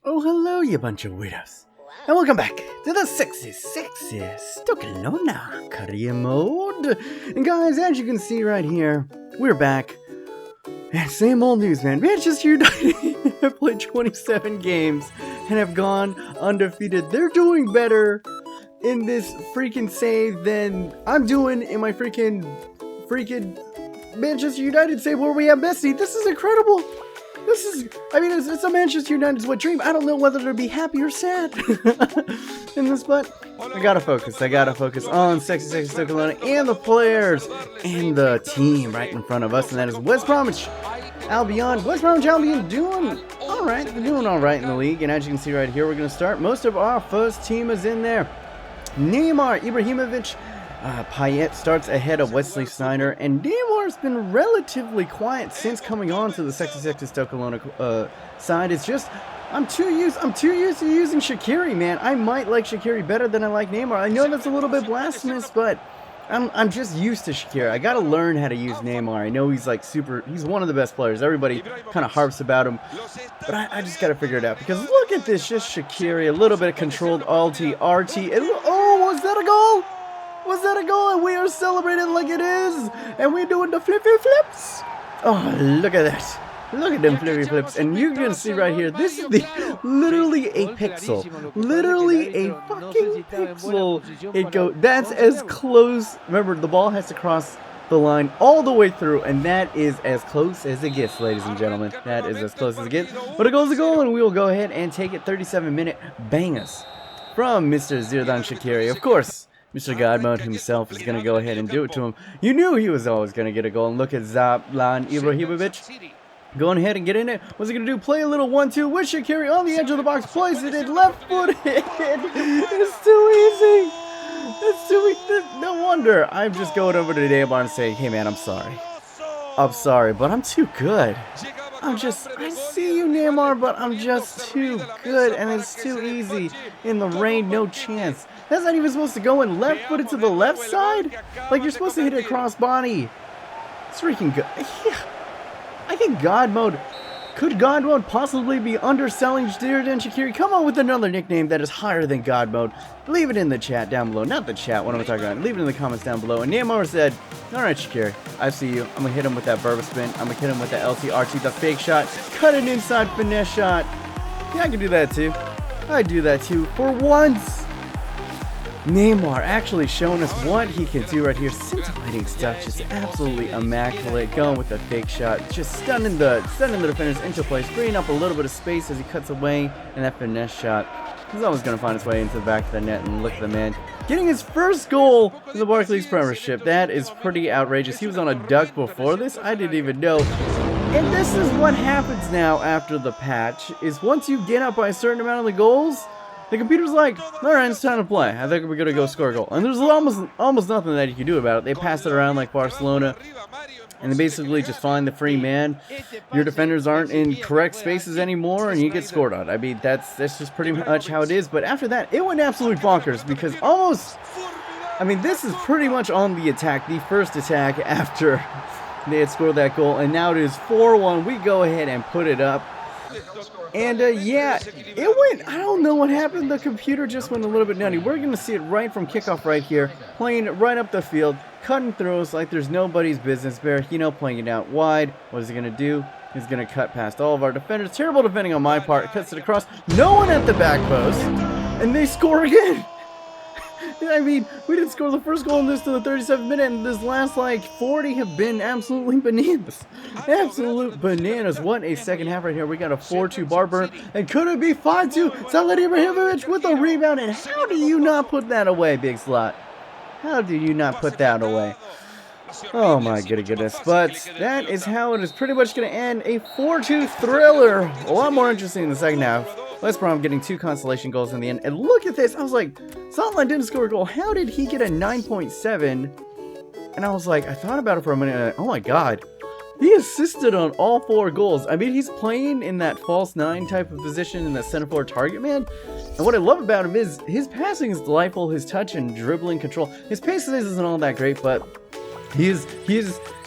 Oh, hello, you bunch of weirdos. And welcome back to the Sexy Sexy Stokelona career mode. And guys, as you can see right here, we're back. And same old news, man. Manchester United have played 27 games and have gone undefeated. They're doing better in this freaking save than I'm doing in my freaking Manchester United save where we have Messi. This is incredible. This is, I mean, it's a Manchester United's wet dream. I don't know whether to be happy or sad in this, but I gotta focus. I gotta focus on Sexy Sexy Stokelona and the players and the team right in front of us, and that is West Bromwich Albion. West Bromwich Albion doing alright. They're doing alright in the league, and as you can see right here, we're gonna start. Most of our first team is in there. Neymar, Ibrahimović, Payet starts ahead of Wesley Sneijder, and Neymar's been relatively quiet since coming on to the Sexy Sexy Stokelona side. It's just I'm too used to using Shaqiri, man. I might like Shaqiri better than I like Neymar. I know that's a little bit blasphemous, but I'm just used to Shaqiri. I gotta learn how to use Neymar. I know he's like he's one of the best players. Everybody kind of harps about him, but I just gotta figure it out, because look at this, just Shaqiri, a little bit of controlled RT, oh, was that a goal? Was that a goal? And we are celebrating like it is. And we're doing the flippy flips. Oh, look at that. Look at them flippy flips. And you can see right here, this is literally a pixel. Literally a fucking pixel. That's as close. Remember, the ball has to cross the line all the way through, and that is as close as it gets, ladies and gentlemen. That is as close as it gets. But a goal's a goal, and we will go ahead and take it. 37-minute bangers from Mr. Zlatan Shaqiri. Of course, Mr. GODMODE himself is going to go ahead and do it to him. You knew he was always going to get a goal. And look at Zlatan Ibrahimović going ahead and get in it. What's he going to do? Play a little 1-2 with Shaqiri on the edge of the box. Plays it in left-footed. It's too easy. It's too easy. No wonder I'm just going over to Neymar and saying, hey, man, I'm sorry. I'm sorry, but I'm too good. I see you, Neymar, but I'm just too good, and it's too easy. In the rain, no chance. That's not even supposed to go in left-footed to the left side? Like, you're supposed to hit it across body. It's freaking good. Yeah. I think GODMODE, could GODMODE possibly be underselling Zlatan Shaqiri? Come on with another nickname that is higher than GODMODE. Leave it in the chat down below. Not the chat, what am I talking about? Leave it in the comments down below. And Neymar said, alright Shaqiri, I see you. I'm going to hit him with that Verba spin. I'm going to hit him with that LTRT, the fake shot. Cut an inside finesse shot. Yeah, I can do that too. I do that too. For once, Neymar actually showing us what he can do right here. Scintillating stuff, just absolutely immaculate. Going with the fake shot, just stunning the defenders into place, freeing up a little bit of space as he cuts away, and that finesse shot. He's always going to find his way into the back of the net, and look at the man getting his first goal in the Barclays Premiership. That is pretty outrageous. He was on a duck before this. I didn't even know. And this is what happens now after the patch, is once you get up by a certain amount of the goals, the computer's like, alright, it's time to play. I think we're going to go score a goal. And there's almost nothing that you can do about it. They pass it around like Barcelona, and they basically just find the free man. Your defenders aren't in correct spaces anymore, and you get scored on. I mean, that's just pretty much how it is. But after that, it went absolutely bonkers, because this is pretty much on the attack, the first attack after they had scored that goal. And now it is 4-1. We go ahead and put it up. And yeah, it went, I don't know what happened, the computer just went a little bit nutty. We're going to see it right from kickoff right here, playing it right up the field, cutting throws like there's nobody's business. Berahino playing it out wide. What is he going to do? He's going to cut past all of our defenders. Terrible defending on my part. Cuts it across. No one at the back post. And they score again. I mean, we didn't score the first goal in this to the 37th minute, and this last, like, 40 have been absolutely bananas. Absolute bananas. What a second half right here. We got a 4-2 Barber, and could it be 5-2? Zlatan Ibrahimović with a rebound, and how do you not put that away, Big Slot? How do you not put that away? Oh my goodness. But that is how it is pretty much going to end. A 4-2 thriller. A lot more interesting in the second half. West Brom getting 2 consolation goals in the end. And look at this. I was like, Zlatan didn't score a goal. How did he get a 9.7? And I was like, I thought about it for a minute. And oh my god. He assisted on all 4 goals. I mean, he's playing in that false 9 type of position in the center forward target man. And what I love about him is his passing is delightful. His touch and dribbling control. His pace isn't all that great, but he is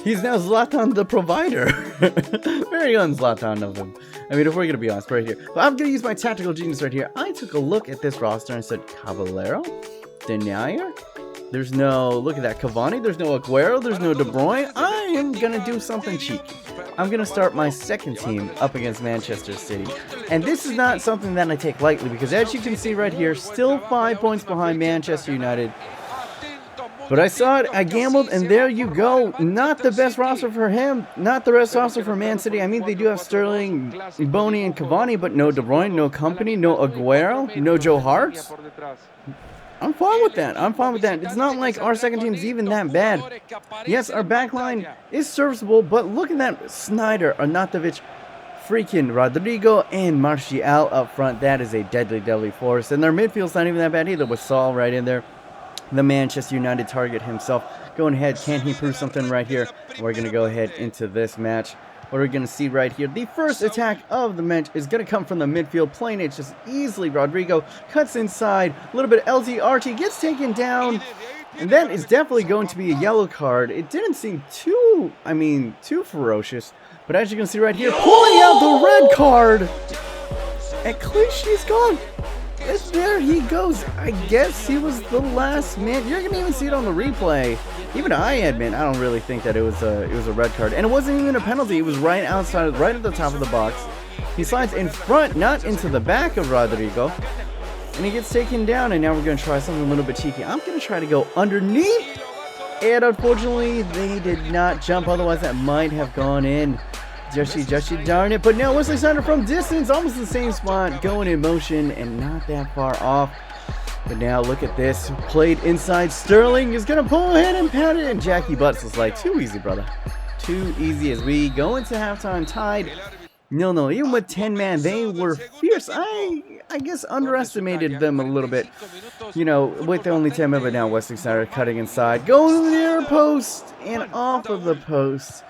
He's now Zlatan the provider. Very un-Zlatan of him. I mean, if we're going to be honest right here. But I'm going to use my tactical genius right here. I took a look at this roster and said, Caballero, Denier. There's no, look at that, Cavani. There's no Aguero. There's no De Bruyne. I am going to do something cheeky. I'm going to start my second team up against Manchester City. And this is not something that I take lightly because as you can see right here, still 5 points behind Manchester United. But I saw it, I gambled, and there you go. Not the best roster for him. Not the best roster for Man City. I mean, they do have Sterling, Boney, and Cavani, but no De Bruyne, no Company, no Aguero, no Joe Hart. I'm fine with that. I'm fine with that. It's not like our second team's even that bad. Yes, our back line is serviceable, but look at that. Snyder, Arnautovic, freaking Rodrigo, and Martial up front. That is a deadly, deadly force. And their midfield's not even that bad either with Saul right in there. The Manchester United target himself. Going ahead, can he prove something right here? We're going to go ahead into this match. What are we going to see right here? The first attack of the match is going to come from the midfield, playing it just easily. Rodrigo cuts inside, a little bit of LTRT, gets taken down, and that is definitely going to be a yellow card. It didn't seem too ferocious, but as you can see right here, pulling out the red card, and Clichy's gone. And there he goes. I guess he was the last man. You're gonna even see it on the replay. Even I admit, I don't really think that it was a red card, and it wasn't even a penalty. It was right outside, right at the top of the box. He slides in front, not into the back of Rodrigo, and he gets taken down. And now we're gonna try something a little bit cheeky. I'm gonna try to go underneath, and unfortunately, they did not jump. Otherwise, that might have gone in. Jushy, darn it. But now Wesley Snyder from distance, almost the same spot, going in motion and not that far off. But now look at this. Played inside. Sterling is going to pull ahead and pat it. And Jackie Butts was like, too easy, brother. Too easy as we go into halftime tied. No. Even with 10 man, they were fierce. I guess underestimated them a little bit. You know, with only 10 men, but now Wesley Snyder cutting inside. Going to the near post and off of the post.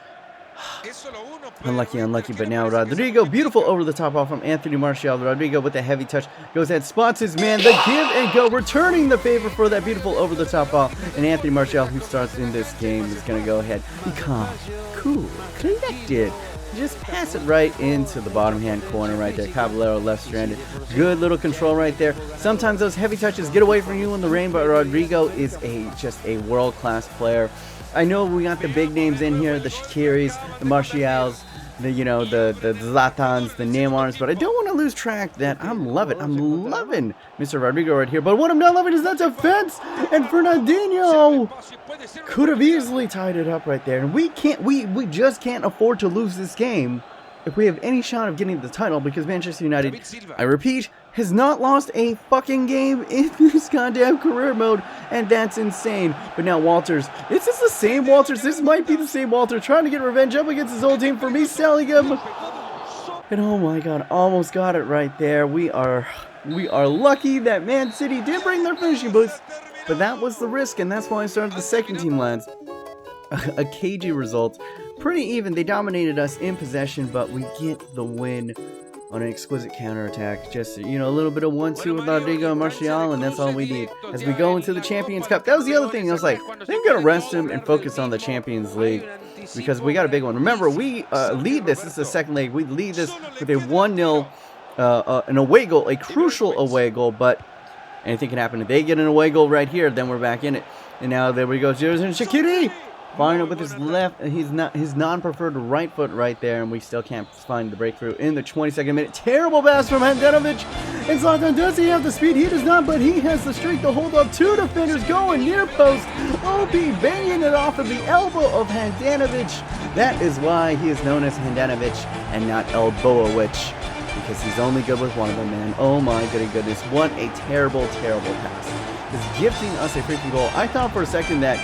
Unlucky, but now Rodrigo, beautiful over the top off from Anthony Martial. Rodrigo with a heavy touch, goes ahead, spots his man, the give and go, returning the favor for that beautiful over the top ball. And Anthony Martial, who starts in this game, is going to go ahead, be calm, cool, collected. Just pass it right into the bottom hand corner right there. Caballero left stranded. Good little control right there. Sometimes those heavy touches get away from you in the rain, but Rodrigo is just a world-class player. I know we got the big names in here, the Shaqiris, the Martials, the Zlatans, the Neymars, but I don't want to lose track that I'm loving Mr. Rodrigo right here. But what I'm not loving is that defense, and Fernandinho could have easily tied it up right there. And we just can't afford to lose this game if we have any shot of getting the title, because Manchester United, I repeat, has not lost a fucking game in this goddamn career mode, and that's insane. But now Walters, is this the same Walters? This might be the same Walter trying to get revenge up against his old team for me selling him. And oh my god, almost got it right there. We are lucky that Man City did bring their finishing boots, but that was the risk, and that's why I started the second team, lads. A cagey result. Pretty even. They dominated us in possession, but we get the win on an exquisite counterattack. Just, you know, a little bit of 1-2 with Rodrigo and Martial, and that's all we need as we go into the Champions Cup. That was the other thing. I was like, they're going to rest him and focus on the Champions League because we got a big one. Remember, we lead this. This is the second leg. We lead this with a 1-0, an away goal, a crucial away goal, but anything can happen. If they get an away goal right here, then we're back in it. And now there we go. Shaqiri firing up with his left, his non-preferred right foot right there, and we still can't find the breakthrough in the 22nd minute. Terrible pass from Handanovic, and Zlatan, does he have the speed? He does not, but he has the strength to hold up two defenders going near post. OP banging it off of the elbow of Handanovic. That is why he is known as Handanovic and not Elbowowicz, because he's only good with one of them, man. Oh my goodness, what a terrible pass. He's gifting us a freaking goal. I thought for a second that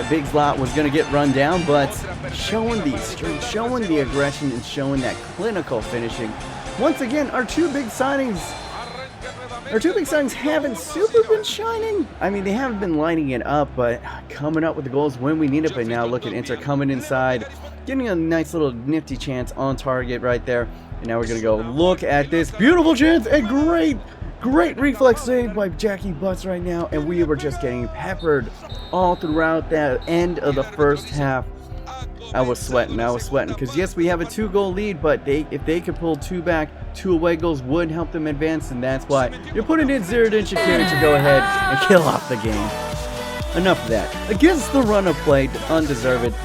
Big Zlat was going to get run down, but showing the strength, showing the aggression, and showing that clinical finishing. Once again, our two big signings haven't super been shining. I mean, they haven't been lighting it up, but coming up with the goals when we need it. But now look at Inter coming inside, getting a nice little nifty chance on target right there. And now we're going to go look at this beautiful chance, and great reflex save by Jackie Butts right now, and we were just getting peppered all throughout that end of the first half. I was sweating, because yes, we have a 2-goal lead, but if they could pull 2 back, 2 away goals would help them advance, and that's why you're putting in Zinedine Shaqiri to go ahead and kill off the game. Enough of that. Against the run of play, undeserved.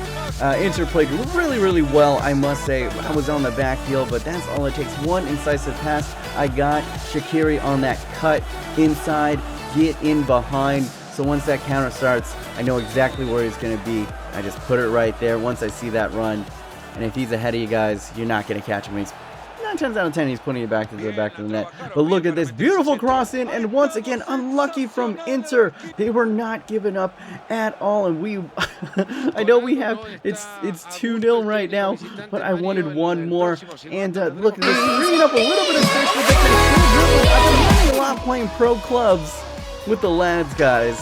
Inter played really well, I must say. I was on the backfield, but that's all it takes. One incisive pass. I got Shaqiri on that cut inside, get in behind. So once that counter starts, I know exactly where he's going to be. I just put it right there once I see that run. And if he's ahead of you guys, you're not going to catch him. He's 9 times out of 10, he's putting it back to the back of the net. But look at this beautiful cross in, and once again, unlucky from Inter. They were not giving up at all, and we, I know we have, it's 2-0 right now, but I wanted one more. And look at this, bringing up a little bit of space, but they can still dribble. I've been learning a lot playing pro clubs with the lads, guys.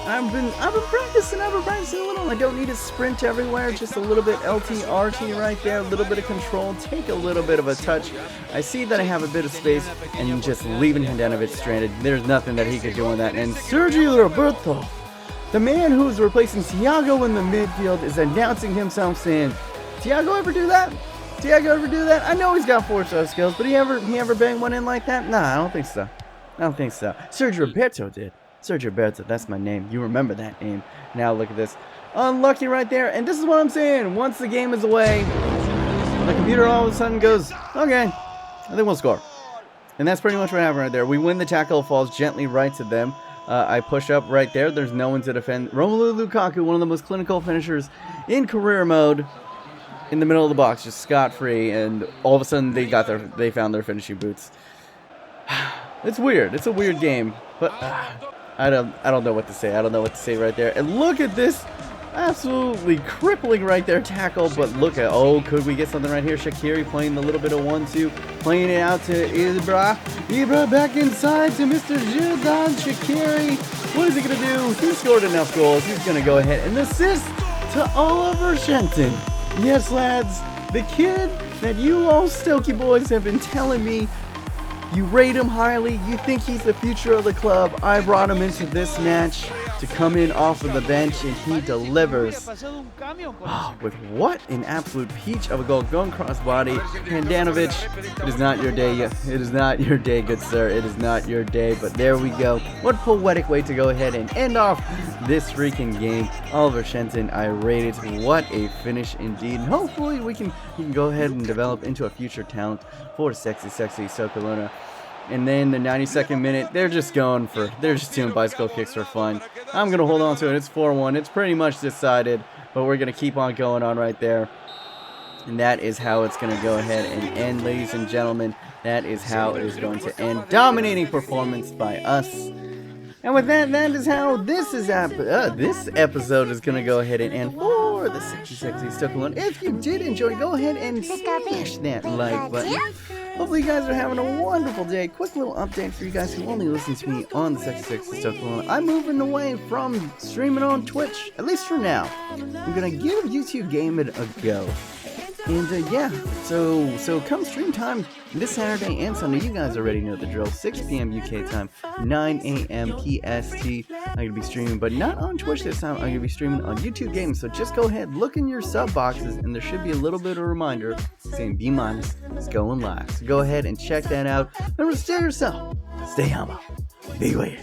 I've been practicing a little. I don't need to sprint everywhere, just a little bit LT, RT right there, a little bit of control, take a little bit of a touch. I see that I have a bit of space, and just leaving Handanović stranded. There's nothing that he could do on that. And Sergio Roberto, the man who's replacing Thiago in the midfield, is announcing himself saying, Thiago ever do that? Thiago ever do that? I know he's got 4-star skills, but he ever bang one in like that? Nah, I don't think so. Sergio Roberto did. Sergio Roberto, that's my name. You remember that name. Now look at this. Unlucky right there. And this is what I'm saying. Once the game is away, the computer all of a sudden goes, okay, I think we'll score. And that's pretty much what happened right there. We win the tackle, falls gently right to them. I push up right there. There's no one to defend. Romelu Lukaku, one of the most clinical finishers in career mode, in the middle of the box, just scot-free. And all of a sudden they found their finishing boots. It's weird. It's a weird game. But I don't know what to say. I don't know what to say right there. And look at this absolutely crippling right there tackle. But look at, could we get something right here? Shaqiri playing a little bit of 1-2, playing it out to Ibra back inside to Mr. Zlatan. Shaqiri, what is he gonna do? He scored enough goals. He's gonna go ahead and assist to Oliver Shenton. Yes, lads, the kid that you all Stokey boys have been telling me you rate him highly, you think he's the future of the club. I brought him into this match to come in off of the bench, and he delivers. With what an absolute peach of a goal going cross body. Handanović, it is not your day. It is not your day, good sir. It is not your day, but there we go. What poetic way to go ahead and end off this freaking game. Oliver Shenton, I rate it. What a finish indeed. And hopefully he can go ahead and develop into a future talent for Sexy Sexy Stokelona. And then the 92nd minute, they're just doing bicycle kicks for fun. I'm going to hold on to it. It's 4-1. It's pretty much decided, but we're going to keep on going on right there. And that is how it's going to go ahead and end, ladies and gentlemen. That is how it is going to end. Dominating performance by us. And with that, that is how this episode is going to go ahead and end for the Sexy Sexy Stokelona. If you did enjoy, go ahead and smash that like button. Hopefully you guys are having a wonderful day. Quick little update for you guys who only listen to me on the Sexy Sexy Stokelona. I'm moving away from streaming on Twitch, at least for now. I'm going to give YouTube Gaming a go. And yeah, so come stream time this Saturday and Sunday. You guys already know the drill. 6 p.m. UK time, 9 a.m. PST. I'm going to be streaming, but not on Twitch this time. I'm going to be streaming on YouTube Gaming. So just go ahead, look in your sub boxes, and there should be a little bit of a reminder saying B- is going live. So go ahead and check that out. Remember, stay yourself, stay humble, be weird.